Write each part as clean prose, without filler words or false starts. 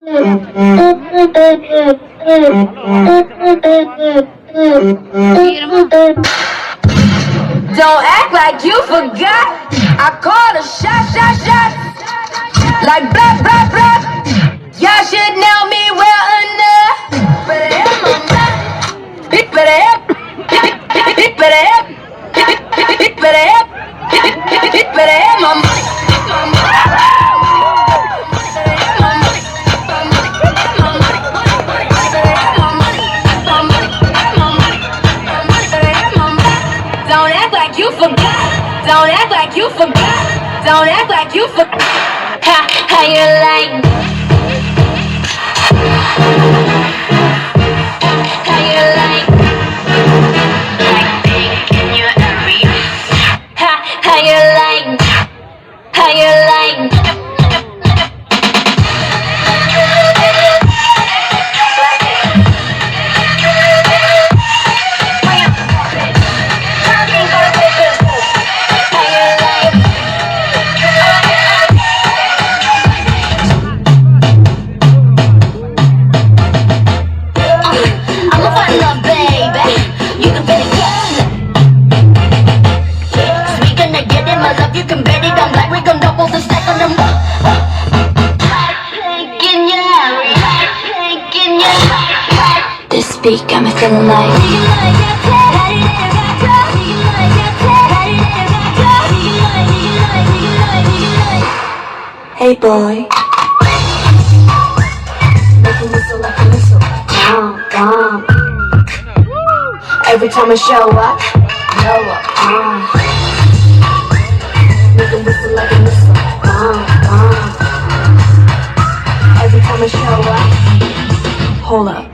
Don't act like you forgot. I called a shot. Like blah, blah, blah. Y'all should know me well enough. Better help my mind. Better help. Better help. Better help. Better help my mind. Don't act like you forgot. Don't act like you forgot. Don't act like you forgot. How you like? How you like? Like pink in your area. How you like? How you like? This beat got me feeling like. Hey boy. Making whistle like a missile. Bomb. Every time I show up, blow up. Making whistle like a missile. Bomb. Every time I show up, hold up.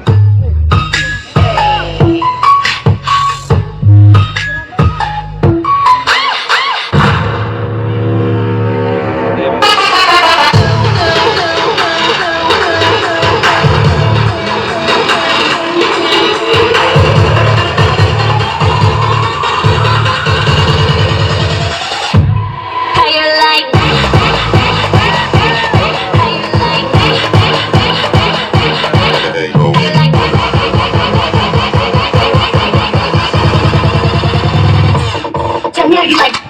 You like